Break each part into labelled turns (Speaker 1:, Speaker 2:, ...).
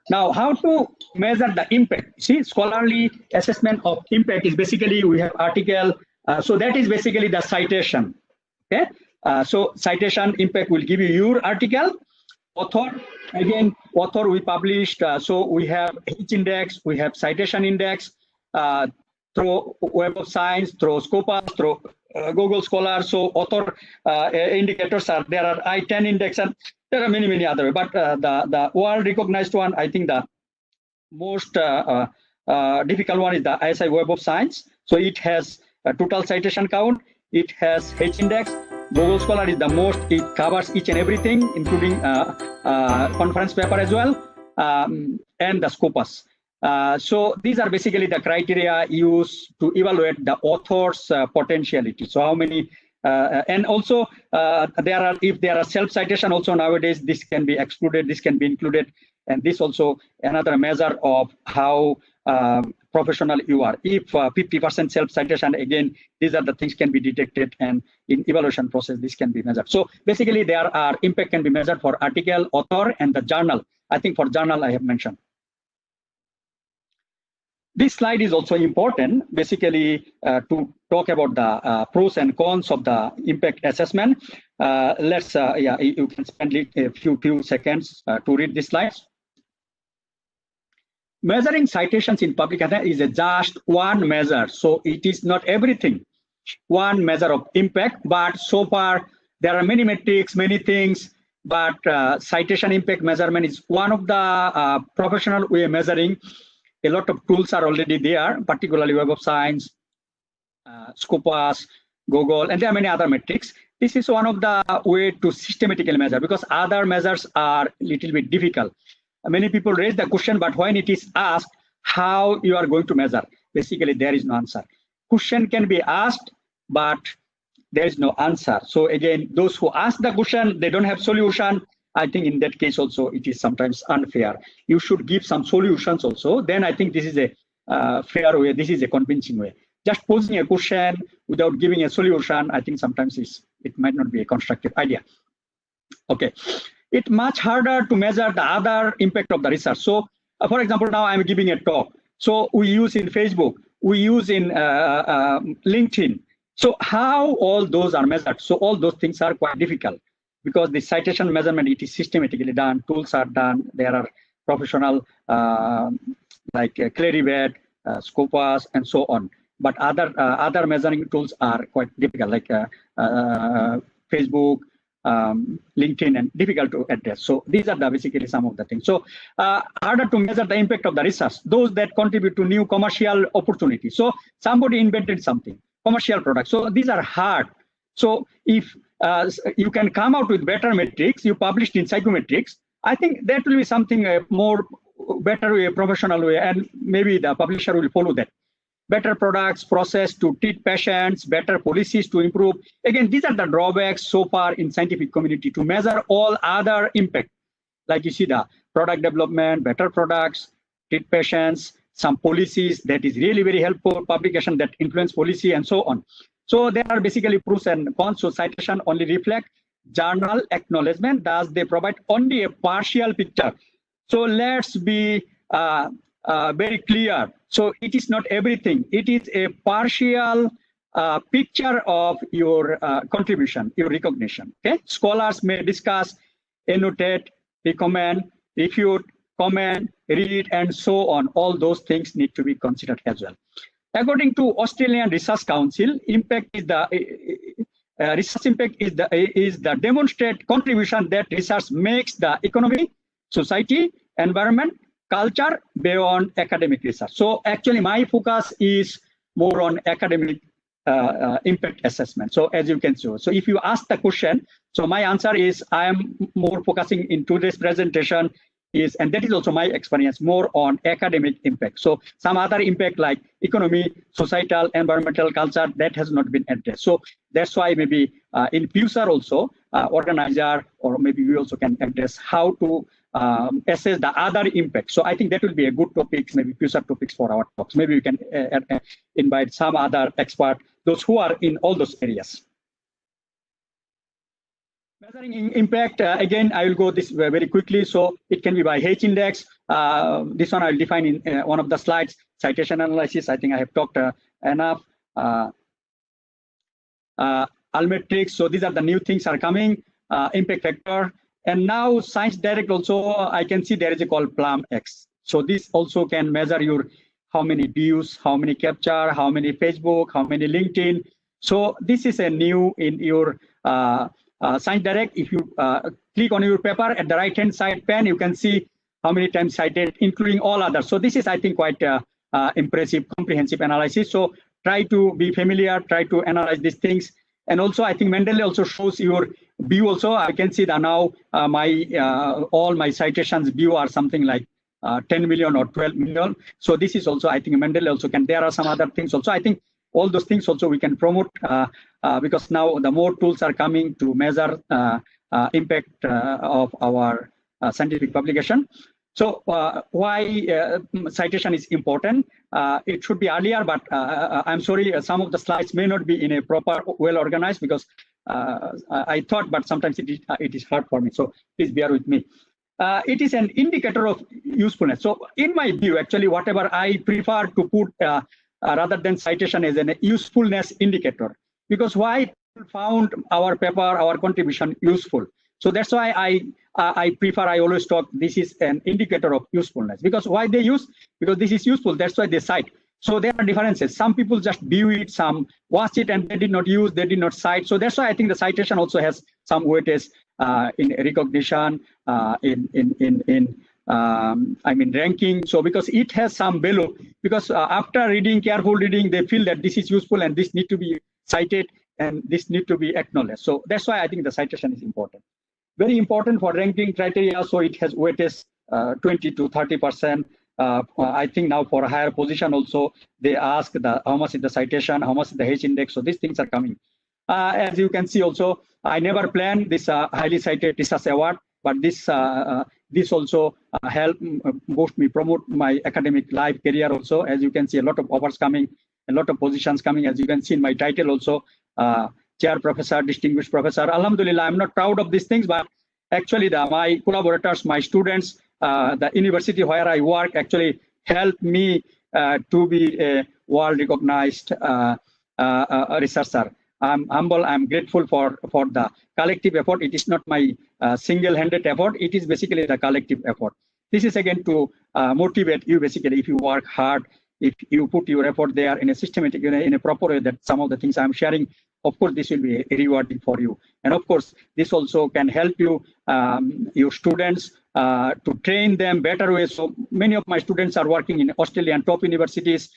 Speaker 1: Now, how to measure the impact? See, scholarly assessment of impact is basically we have article. So that is basically the citation. Okay. So citation impact will give you your article. Author, again, author we published. So we have H index, we have citation index through Web of Science, through Scopus, through Google Scholar. So author indicators are there are I10 index, and there are many other. But the world recognized one, I think the most difficult one is the ISI Web of Science. So it has a total citation count. It has H index. Google Scholar is the most. It covers each and everything, including conference paper as well, and the Scopus. So these are basically the criteria used to evaluate the author's potentiality. So how many, and also if there are self-citation also nowadays, this can be excluded, this can be included, and this also another measure of how professional you are. If 50% self-citation, again, these are the things can be detected, and in evaluation process, this can be measured. So basically, there are impact can be measured for article, author, and the journal. I think for journal, I have mentioned. This slide is also important, basically, to talk about the pros and cons of the impact assessment. Let's, you can spend a few seconds to read this slide. Measuring citations in public is just one measure, so it is not everything. One measure of impact, but so far there are many metrics, many things, but citation impact measurement is one of the professional way of measuring. A lot of tools are already there, particularly Web of Science, Scopus, Google, and there are many other metrics. This is one of the way to systematically measure, because other measures are a little bit difficult. Many people raise the question, but when it is asked how you are going to measure, basically there is no answer. Question can be asked, but there is no answer. So again, those who ask the question, they don't have solution. I think in that case also, it is sometimes unfair. You should give some solutions also. Then I think this is a fair way. This is a convincing way. Just posing a question without giving a solution, I think sometimes it might not be a constructive idea. Okay. It's much harder to measure the other impact of the research. So, for example, now I'm giving a talk. So we use in Facebook, we use in LinkedIn. So how all those are measured? So all those things are quite difficult, because the citation measurement, it is systematically done, tools are done, there are professional like Clarivate, Scopus, and so on. But other measuring tools are quite difficult, like Facebook, LinkedIn, and difficult to address. So these are basically some of the things. So harder to measure the impact of the research, those that contribute to new commercial opportunities. So somebody invented something, commercial product. So these are hard. So if you can come out with better metrics, you published in Psychometrics, I think that will be something more better way, professional way, and maybe the publisher will follow that. Better products, process to treat patients, better policies to improve. Again, these are the drawbacks so far in scientific community to measure all other impact. Like you see the product development, better products, treat patients, some policies that is really very helpful, publication that influence policy, and so on. So there are basically pros and cons. So citation only reflect journal acknowledgement, thus they provide only a partial picture. So let's be very clear. So it is not everything. It is a partial picture of your contribution, your recognition. Okay, scholars may discuss, annotate, recommend, refute, comment, read, and so on. All those things need to be considered as well. According to Australian Research Council, impact is the research impact is the demonstrate contribution that research makes the economy, society, environment, culture beyond academic research. So actually my focus is more on academic impact assessment. So as you can see, so if you ask the question, so my answer is I am more focusing in today's presentation is, and that is also my experience, more on academic impact. So some other impact like economy, societal, environmental, culture, that has not been addressed. So that's why maybe in future also organizer, or maybe we also can address how to assess the other impact. So I think that will be a good topic, maybe future topics for our talks. Maybe we can invite some other expert, those who are in all those areas. Measuring impact, again, I will go this very quickly. So it can be by H index. This one I'll define in one of the slides. Citation analysis, I think I have talked enough. Almetrics, so these are the new things are coming. Impact factor. And now Science Direct also, I can see there is a called PlumX. So this also can measure your how many views, how many capture, how many Facebook, how many LinkedIn. So this is a new in your Science Direct. If you click on your paper at the right-hand side pane, you can see how many times cited, including all others. So this is, I think, quite impressive, comprehensive analysis. So try to be familiar, try to analyze these things. And also, I think Mendeley also shows your view also. I can see that now all my citations view are something like 10 million or 12 million. So this is also, I think Mendeley also can, there are some other things also. I think all those things also we can promote because now the more tools are coming to measure impact of our scientific publication. So why citation is important? It should be earlier, but I'm sorry, some of the slides may not be in a proper, well organized because I thought, but sometimes it is hard for me. So please bear with me. It is an indicator of usefulness. So in my view, actually, whatever I prefer to put rather than citation as an usefulness indicator, because why people found our paper, our contribution useful. So that's why I prefer, I always talk, this is an indicator of usefulness. Because why they use? Because this is useful, that's why they cite. So there are differences. Some people just view it, some watch it and they did not use, they did not cite. So that's why I think the citation also has some weightage in recognition, I mean ranking. So because it has some value, because after reading, careful reading, they feel that this is useful and this need to be cited and this need to be acknowledged. So that's why I think the citation is important. Very important for ranking criteria, so it has weightage 20 to 30%. I think now for a higher position also, they ask how much is the citation, how much is the H index, so these things are coming. As you can see also, I never planned this highly cited research award, but this also help boost me, promote my academic life career also. As you can see, a lot of offers coming, a lot of positions coming, as you can see in my title also. Chair professor, distinguished professor. Alhamdulillah, I'm not proud of these things, but actually my collaborators, my students, the university where I work actually helped me to be a world recognized researcher. I'm humble, I'm grateful for the collective effort. It is not my single-handed effort, it is basically the collective effort. This is again to motivate you basically if you work hard, if you put your effort there in a systematic, in a proper way, that some of the things I'm sharing, of course, this will be rewarding for you. And of course, this also can help you, your students, to train them better ways. So many of my students are working in Australian top universities.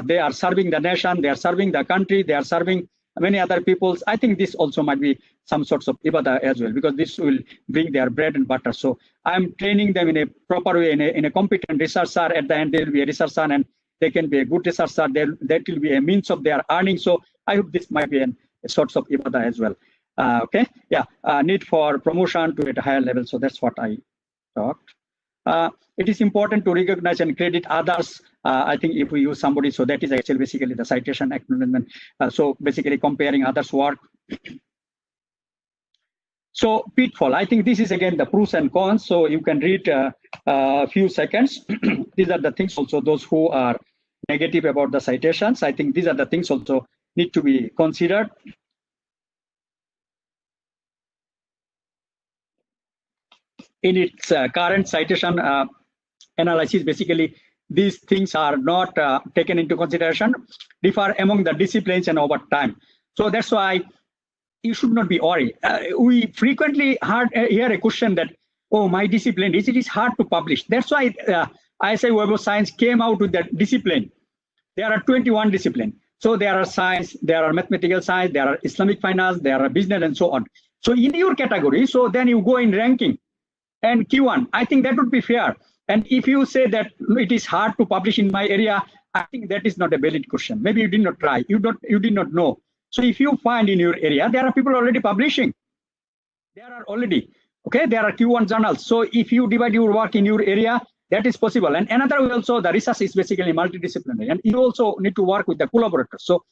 Speaker 1: They are serving the nation, they are serving the country, they are serving many other peoples. I think this also might be some sorts of ibadah as well, because this will bring their bread and butter. So I'm training them in a proper way, in a competent researcher. At the end, they will be a researcher and they can be a good researcher. That will be a means of their earning. So I hope this might be a sorts of ibadah as well. Okay, yeah, need for promotion to at a higher level. So that's what I talked. It is important to recognize and credit others. I think if we use somebody, so that is actually basically the citation acknowledgement. So basically comparing others' work. So pitfall, I think this is again the pros and cons. So you can read a few seconds. These are the things also, those who are negative about the citations. I think these are the things also need to be considered. In its current citation analysis, basically, these things are not taken into consideration, differ among the disciplines and over time. So that's why you should not be worried. We frequently hear a question that, oh, my discipline, it is hard to publish. That's why ISI Web of Science came out with that discipline. There are 21 disciplines. So there are science, there are mathematical science, there are Islamic finance, there are business and so on. So in your category, so then you go in ranking and Q1, I think that would be fair. And if you say that it is hard to publish in my area, I think that is not a valid question. Maybe you did not try, you did not know. So if you find in your area, there are people already publishing. There are already, okay, there are Q1 journals. So if you divide your work in your area, that is possible. And another way also, the research is basically multidisciplinary, and you also need to work with the collaborators. So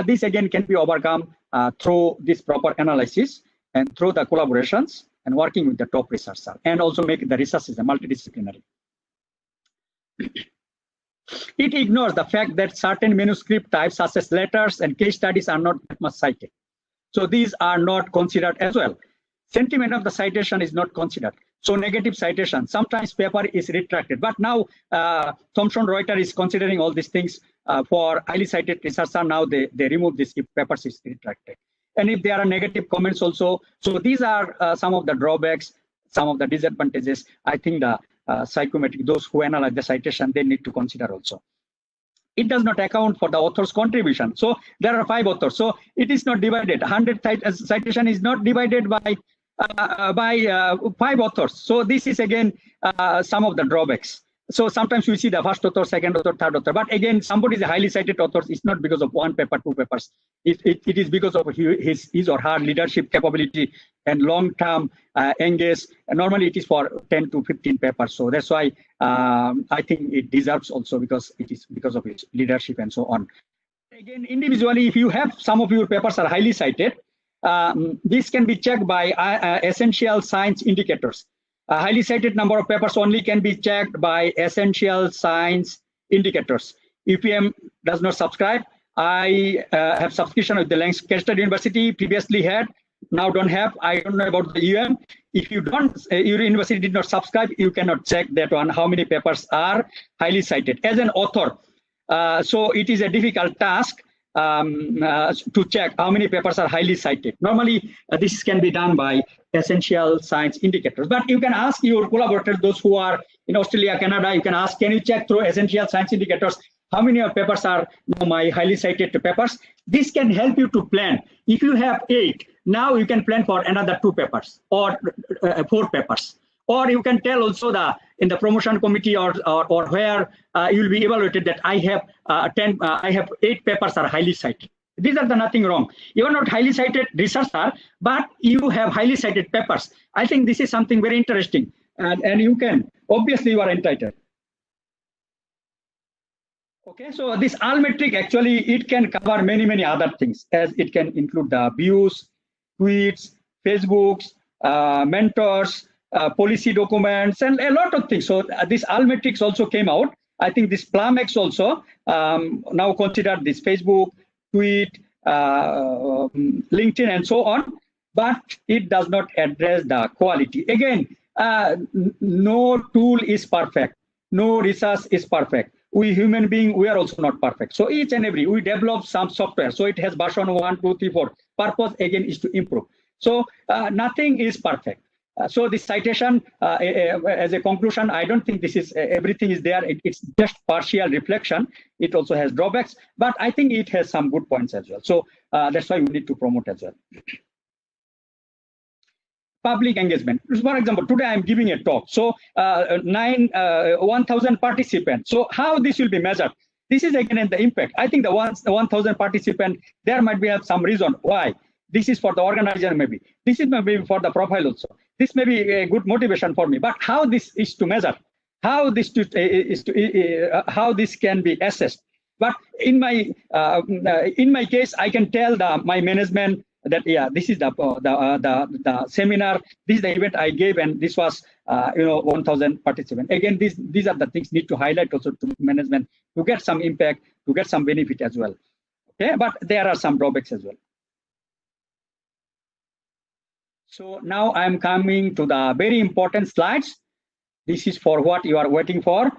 Speaker 1: this again can be overcome through this proper analysis. and through the collaborations and working with the top researcher, and also make the research is a multidisciplinary. It ignores the fact that certain manuscript types such as letters and case studies are not that much cited. So these are not considered as well. Sentiment of the citation is not considered. So negative citation, sometimes paper is retracted. But now Thomson Reuters is considering all these things for highly cited researcher. Now they remove this if papers is retracted. And if there are negative comments also. So these are some of the drawbacks, some of the disadvantages. I think the psychometric, those who analyze the citation, they need to consider also. It does not account for the author's contribution. So there are 5 authors. So it is not divided. 100 citation is not divided by 5 authors. So this is again some of the drawbacks. So sometimes we see the first author, second author, third author. But again, somebody is a highly cited author. It's not because of 1 paper, 2 papers. It is because of his or her leadership capability and long-term engage. And normally it is for 10 to 15 papers. So that's why I think it deserves also, because it is because of its leadership and so on. Again, individually, if you have some of your papers are highly cited, this can be checked by essential science indicators. A highly cited number of papers only can be checked by essential science indicators. UPM does not subscribe. I have subscription with the Lancaster University, previously had, now don't have. I don't know about the UM. If you don't, your university did not subscribe, you cannot check that one, how many papers are highly cited. As an author, so it is a difficult task to check how many papers are highly cited. Normally, this can be done by essential science indicators. But you can ask your collaborators, those who are in Australia, Canada, you can ask, can you check through essential science indicators, how many of papers are my highly cited papers? This can help you to plan. If you have 8, now you can plan for another 2 papers or 4 papers. Or you can tell also in the promotion committee or where you will be evaluated that I have 8 papers are highly cited. These are nothing wrong. You are not highly cited researcher, but you have highly cited papers. I think this is something very interesting, and you can, obviously you are entitled. Okay, so this Almetric actually, it can cover many other things, as it can include the views, tweets, Facebooks, mentors, policy documents, and a lot of things. So this Almetrics also came out. I think this Plumex also now consider this Facebook, tweet, LinkedIn, and so on, but it does not address the quality. Again, no tool is perfect. No research is perfect. We human beings, we are also not perfect. So each and every, we develop some software. So it has version 1, 2, 3, 4. Purpose again is to improve. So nothing is perfect. So this citation, as a conclusion, I don't think this is everything is there. It's just partial reflection. It also has drawbacks, but I think it has some good points as well. So that's why we need to promote as well. Public engagement. For example, today I'm giving a talk. So 1,000 participants. So how this will be measured? This is again the impact. I think the 1,000 participants, there might be some reason why. This is for the organizer maybe. This is maybe for the profile also. This may be a good motivation for me. But how this is to measure? How this how this can be assessed? But in my case, I can tell my management that this is the seminar, this is the event I gave, and this was 1,000 participants. Again, these are the things need to highlight also to management to get some impact, to get some benefit as well. Okay, but there are some drawbacks as well. So now I'm coming to the very important slides. This is for what you are waiting for.